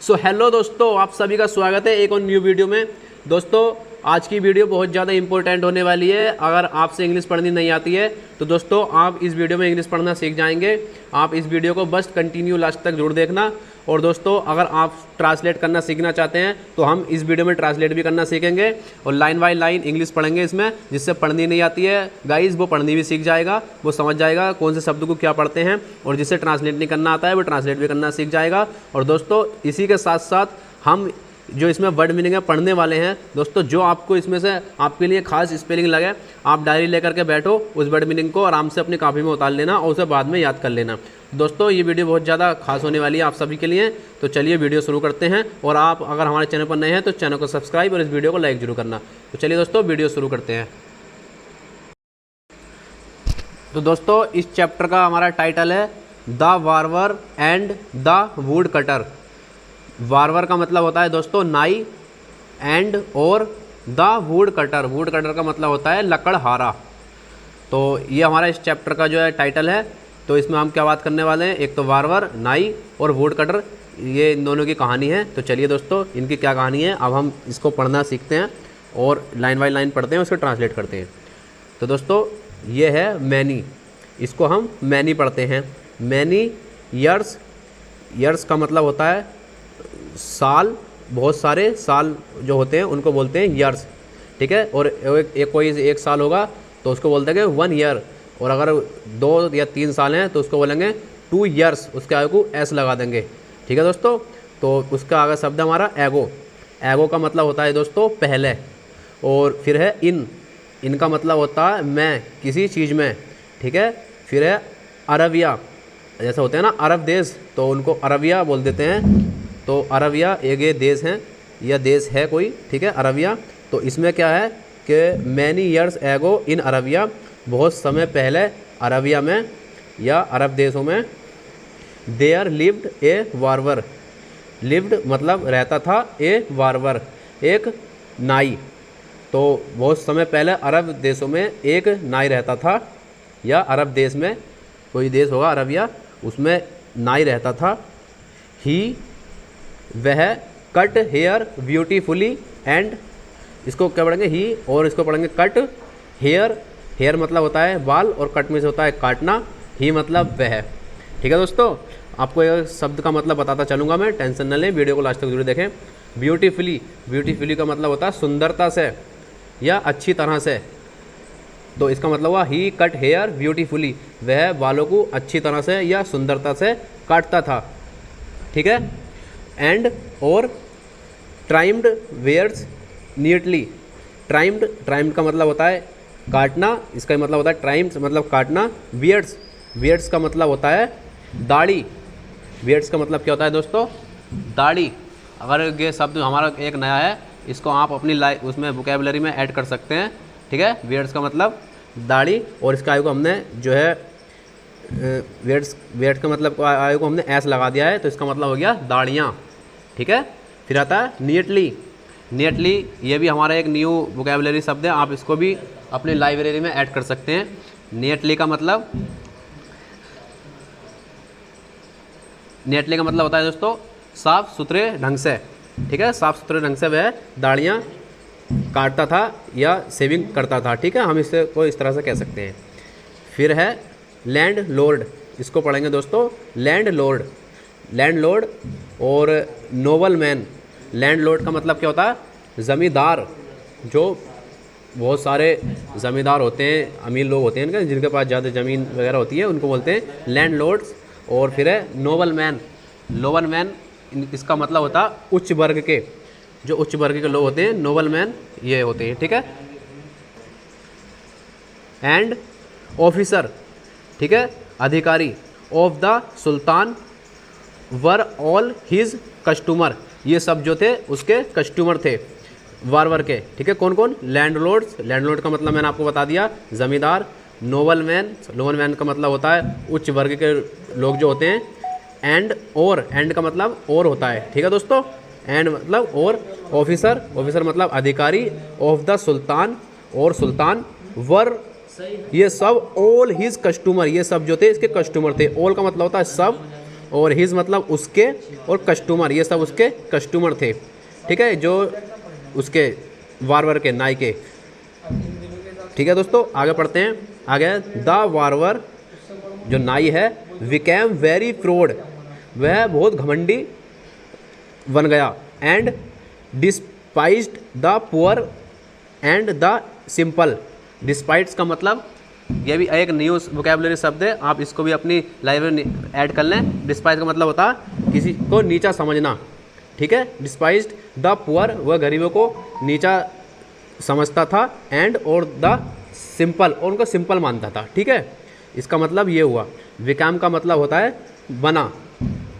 So hello दोस्तों, आप सभी का स्वागत है एक और न्यू वीडियो में। दोस्तों आज की वीडियो बहुत ज़्यादा इंपॉर्टेंट होने वाली है। अगर आपसे इंग्लिश पढ़नी नहीं आती है तो दोस्तों आप इस वीडियो में इंग्लिश पढ़ना सीख जाएंगे। आप इस वीडियो को बस कंटिन्यू लास्ट तक जरूर देखना। और दोस्तों अगर आप ट्रांसलेट करना सीखना चाहते हैं तो हम इस वीडियो में ट्रांसलेट भी करना सीखेंगे और लाइन बाय लाइन इंग्लिश पढ़ेंगे इसमें। जिससे पढ़नी नहीं आती है गाइस वो पढ़नी भी सीख जाएगा, वो समझ जाएगा कौन से शब्द को क्या पढ़ते हैं। और जिससे ट्रांसलेट नहीं करना आता है वो ट्रांसलेट भी करना सीख जाएगा। और दोस्तों इसी के साथ साथ हम जो इसमें वर्ड मीनिंग है पढ़ने वाले हैं। दोस्तों जो आपको इसमें से आपके लिए खास स्पेलिंग लगे, आप डायरी लेकर के बैठो, उस वर्ड मीनिंग को आराम से अपनी कॉपी में उतार लेना और उसे बाद में याद कर लेना। दोस्तों ये वीडियो बहुत ज़्यादा खास होने वाली है आप सभी के लिए। तो चलिए वीडियो शुरू करते हैं। और आप अगर हमारे चैनल पर नए हैं तो चैनल को सब्सक्राइब और इस वीडियो को लाइक जरूर करना। तो चलिए दोस्तों वीडियो शुरू करते हैं। तो दोस्तों इस चैप्टर का हमारा टाइटल है द वार्वर एंड द वुड कटर। वार्वर का मतलब होता है दोस्तों नाई, एंड और the would cutter, would cutter का मतलब होता है लकड़हारा। तो ये हमारा इस चैप्टर का जो है टाइटल है। तो इसमें हम क्या बात करने वाले हैं, एक तो वार्वर, नाई और वुड कटर, ये इन दोनों की कहानी है। तो चलिए दोस्तों इनकी क्या कहानी है अब हम इसको पढ़ना सीखते हैं और लाइन बाय लाइन पढ़ते हैं, उसको ट्रांसलेट करते हैं। तो दोस्तों ये है मैनी, इसको हम मैनी पढ़ते हैं। मैनी ईयर्स, ईयर्स का मतलब होता है साल, बहुत सारे साल जो होते हैं उनको बोलते हैं ईयर्स, ठीक है। और कोई एक साल होगा तो उसको बोलते हैं 1 ईयर। और अगर 2 या 3 साल हैं तो उसको बोलेंगे 2 ईयर्स, उसके आगे को एस लगा देंगे, ठीक है दोस्तों। तो उसका आगे शब्द हमारा एगो, एगो का मतलब होता है दोस्तों पहले। और फिर है इन, इनका मतलब होता है मैं, किसी चीज़ में, ठीक है। फिर है अरबिया, जैसे होते हैं ना अरब देश, तो उनको अरबिया बोल देते हैं। तो अरबिया एक ये देश हैं या देश है कोई, ठीक है, अरबिया। तो इसमें क्या है कि मैनी ईयर्स एगो इन अरबिया, बहुत समय पहले अरबिया में या अरब देशों में, देयर लिव्ड ए वार्वर, लिव्ड मतलब रहता था, ए वार्वर एक नाई। तो बहुत समय पहले अरब देशों में एक नाई रहता था, या अरब देश में कोई देश होगा अरबिया, उसमें नाई रहता था। ही वह कट हेयर ब्यूटीफुली एंड, इसको क्या पढ़ेंगे ही, और इसको पढ़ेंगे कट हेयर। हेयर मतलब होता है बाल और कट में से होता है काटना। ही मतलब वह, ठीक है दोस्तों। आपको एक शब्द का मतलब बताता चलूँगा मैं, टेंशन न लें, वीडियो को लास्ट तक जरूर देखें। ब्यूटीफुली, ब्यूटीफुली का मतलब होता है सुंदरता से या अच्छी तरह से। तो इसका मतलब हुआ ही कट हेयर ब्यूटीफुली, वह बालों को अच्छी तरह से या सुंदरता से काटता था, ठीक है। एंड और ट्राइम्ड वेयर्स नीटली, ट्राइम्ड, ट्राइम्ड का मतलब होता है काटना, इसका मतलब होता है ट्राइम्ड मतलब काटना। बियर्ड्स, बियर्ड्स का मतलब होता है दाढ़ी, बियर्ड्स का मतलब क्या होता है दोस्तों, दाढ़ी। अगर ये शब्द हमारा एक नया है, इसको आप अपनी उसमें वोकेबलरी में ऐड कर सकते हैं, ठीक है। बियर्ड्स का मतलब दाढ़ी, और इसका आयु को हमने जो है बियर्ड्स का मतलब आयु को हमने एस लगा दिया है, तो इसका मतलब हो गया दाढ़ियाँ, ठीक है। फिर आता है नीटली, नीटली ये भी हमारा एक न्यू वोकेबलरी शब्द है, आप इसको भी अपनी लाइब्रेरी में ऐड कर सकते हैं। नीटली का मतलब, नीटली का मतलब होता है दोस्तों साफ सुथरे ढंग से, ठीक है। साफ सुथरे ढंग से वह दाढ़ियाँ काटता था या सेविंग करता था, ठीक है, हम इससे को इस तरह से कह सकते हैं। फिर है लैंड लॉर्ड, इसको पढ़ेंगे दोस्तों लैंड लॉर्ड, लैंड लॉर्ड और नोबल मैन। लैंड लॉर्ड का मतलब क्या होता है ज़मींदार, जो बहुत सारे ज़मींदार होते हैं, अमीर लोग होते हैं जिनके पास ज़्यादा ज़मीन वगैरह होती है, उनको बोलते हैं लैंड लॉर्ड्स। और फिर है नोबल मैन, नोबल मैन इसका मतलब होता है उच्च वर्ग के, जो उच्च वर्ग के लोग होते हैं नोबल मैन ये होते हैं, ठीक है। एंड ऑफिसर, ठीक है, अधिकारी। Of the sultan were all his customer, ये सब जो थे उसके कस्टमर थे वार्वर के, ठीक है। कौन कौन, लैंडलॉर्ड्स, लैंडलॉर्ड का मतलब मैंने आपको बता दिया ज़मींदार। नोबल मैन, नोबल मैन का मतलब होता है उच्च वर्ग के लोग जो होते हैं। एंड और, एंड का मतलब और होता है, ठीक है दोस्तों। एंड मतलब और, ऑफिसर, ऑफिसर मतलब अधिकारी। ऑफ द सुल्तान, और सुल्तान, वर ये सब ऑल हिज कस्टमर, ये सब जो थे इसके कस्टमर थे। ऑल का मतलब होता है सब, और हिज मतलब उसके, और कस्टमर, ये सब उसके कस्टमर थे, ठीक है, जो उसके वार्वर के, नाई के। ठीक है दोस्तों, आगे पढ़ते हैं। आगे, द वार्वर जो नाई है, बिकेम वेरी प्राउड, वह बहुत घमंडी बन गया, and despised the poor and the simple. Despites का मतलब, ये भी एक न्यू वोकैबुलरी शब्द है, आप इसको भी अपनी लाइब्रेरी में ऐड कर लें। डिस्पाइज का मतलब होता है किसी को नीचा समझना, ठीक है। डिस्पाइज्ड द पुअर, वह गरीबों को नीचा समझता था, एंड और द सिंपल, और उनको सिंपल मानता था, ठीक है। इसका मतलब ये हुआ। बिकम का मतलब होता है बना,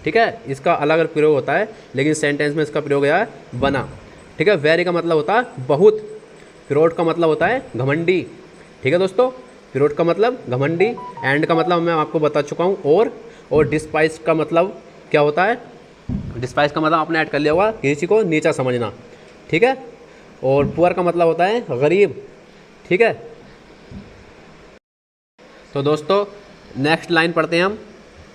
ठीक है, इसका अलग अलग प्रयोग होता है, लेकिन सेंटेंस में इसका प्रयोग है बना, ठीक है। वेरी का मतलब होता है बहुत, प्राउड का मतलब होता है घमंडी, ठीक है दोस्तों। प्राउड का मतलब घमंडी, एंड का मतलब मैं आपको बता चुका हूँ, और डिस्पाइज का मतलब क्या होता है? डिस्पाइज का मतलब आपने ऐड कर लिया होगा, किसी को नीचा समझना, ठीक है। और पुअर का मतलब होता है गरीब, ठीक है। तो दोस्तों नेक्स्ट लाइन पढ़ते हैं हम।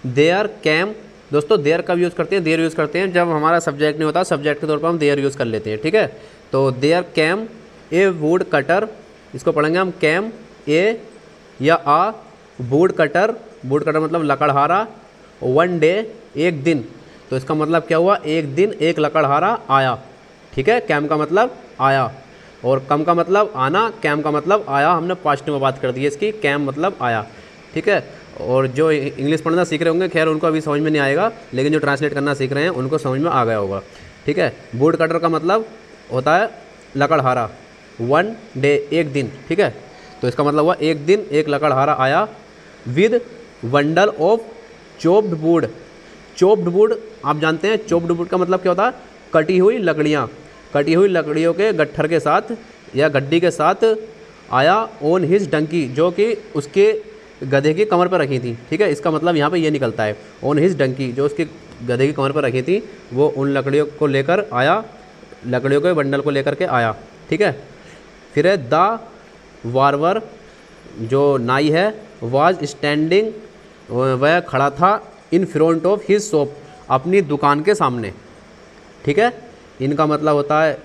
देयर कैम, दोस्तों देयर कब यूज़ करते हैं? देयर यूज़ करते हैं जब हमारा सब्जेक्ट नहीं होता, सब्जेक्ट के तौर पर हम देयर यूज़ कर लेते हैं, ठीक है। तो there came a wood cutter, इसको पढ़ेंगे हम कैम ए या a wood cutter, would cutter मतलब लकड़हारा, वन डे एक दिन, तो इसका मतलब क्या हुआ? एक दिन एक लकड़हारा आया, ठीक है। कैम का मतलब आया, और कम का मतलब आना, कैम का मतलब आया। हमने पास्ट में बात कर दी है इसकी, कैम मतलब आया, ठीक है। और जो इंग्लिश पढ़ना सीख रहे होंगे, खैर उनको अभी समझ में नहीं आएगा, लेकिन जो ट्रांसलेट करना सीख रहे हैं उनको समझ में आ गया होगा, ठीक है। वुड कटर का मतलब होता है लकड़हारा, वन डे एक दिन, ठीक है। तो इसका मतलब हुआ एक दिन एक लकड़हारा आया, with bundle of chopped would. Chopped would आप जानते हैं, चॉप्ड वुड का मतलब क्या होता है? कटी हुई लकड़ियाँ, कटी हुई लकड़ियों के गट्ठर के साथ या गड्डी के साथ आया, ऑन हिज डंकी, जो कि उसके गधे की कमर पर रखी थी, ठीक है। इसका मतलब यहाँ पे ये निकलता है, ऑन हिज डंकी, जो उसके गधे की कमर पर रखी थी, वो उन लकड़ियों को लेकर आया, लकड़ियों के बंडल को लेकर के आया, ठीक है। फिर है द वार्वर, जो नाई है, वाज स्टैंडिंग, वह खड़ा था, in front of his shop, अपनी दुकान के सामने, ठीक है। इनका मतलब होता है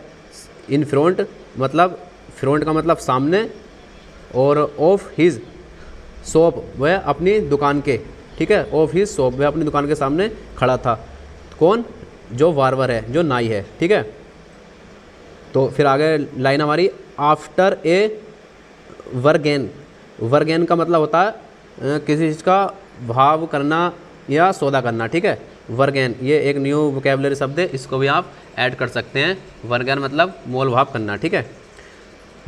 इन फ्रंट, मतलब फ्रंट का मतलब सामने, और ऑफ हिज शॉप, वह अपनी दुकान के, ठीक है। ऑफ हिज शॉप, वह अपनी दुकान के सामने खड़ा था। कौन? जो वार्वर है, जो नाई है, ठीक है। तो फिर आगे लाइन हमारी, आफ्टर ए वर्गेन, वर्गेन का मतलब होता है किसी चीज़ का भाव करना या सौदा करना, ठीक है। वर्गेन ये एक न्यू वोकैबुलरी शब्द है, इसको भी आप ऐड कर सकते हैं। वर्गेन मतलब मोल भाव करना, ठीक है।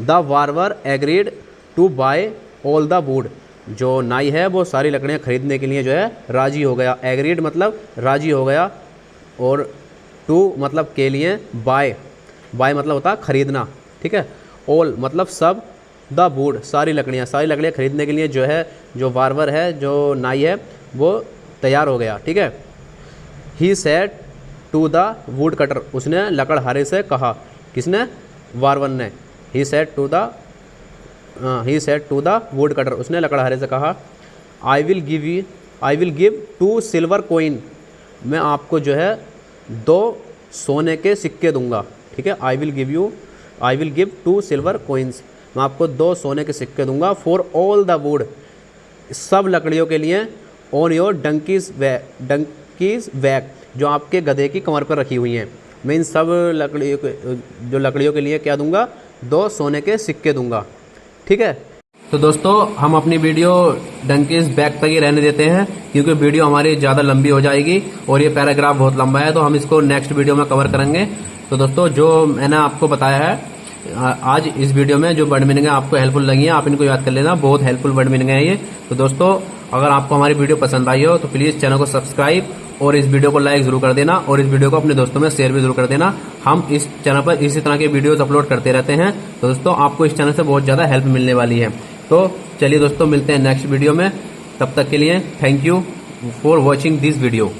द वार्वर agreed to buy all the wood, जो नाई है वो सारी लकड़ियाँ खरीदने के लिए जो है राजी हो गया। एग्रीड मतलब राजी हो गया, और टू मतलब के लिए, बाय, बाय मतलब होता है खरीदना, ठीक है। ऑल मतलब सब, द वुड सारी लकड़ियाँ, सारी लकड़ियाँ खरीदने के लिए जो है, जो वार्वर है, जो नाई है, वो तैयार हो गया, ठीक है। He said to the would cutter, उसने लकड़हारे से कहा, किसने? वार्वर ने। He said to the would cutter, उसने लकड़हारे से कहा, I will give 2 silver coin, मैं आपको जो है 2 सोने के सिक्के दूंगा, ठीक है। आई विल गिव 2 सिल्वर कोइंस, मैं आपको 2 सोने के सिक्के दूंगा, फॉर ऑल द वुड, सब लकड़ियों के लिए, ऑन योर डंकीज बैक, जो आपके गधे की कमर पर रखी हुई हैं, मैं इन सब लकड़ियों के लिए क्या दूंगा? 2 सोने के सिक्के दूंगा, ठीक है। तो दोस्तों हम अपनी वीडियो डंकीज बैक तक ही रहने देते हैं, क्योंकि वीडियो हमारी ज़्यादा लंबी हो जाएगी और ये पैराग्राफ बहुत लंबा है, तो हम इसको नेक्स्ट वीडियो में कवर करेंगे। तो दोस्तों जो मैंने आपको बताया है आज इस वीडियो में, जो वर्ड मीनिंग है आपको हेल्पफुल लगी है, आप इनको याद कर लेना, बहुत हेल्पफुल वर्ड मीनिंग है ये। तो दोस्तों अगर आपको हमारी वीडियो पसंद आई हो तो प्लीज़ चैनल को सब्सक्राइब और इस वीडियो को लाइक जरूर कर देना, और इस वीडियो को अपने दोस्तों में शेयर भी जरूर कर देना। हम इस चैनल पर इसी तरह के वीडियोस अपलोड करते रहते हैं, तो दोस्तों आपको इस चैनल से बहुत ज़्यादा हेल्प मिलने वाली है। तो चलिए दोस्तों मिलते हैं नेक्स्ट वीडियो में, तब तक के लिए thank you for watching this video.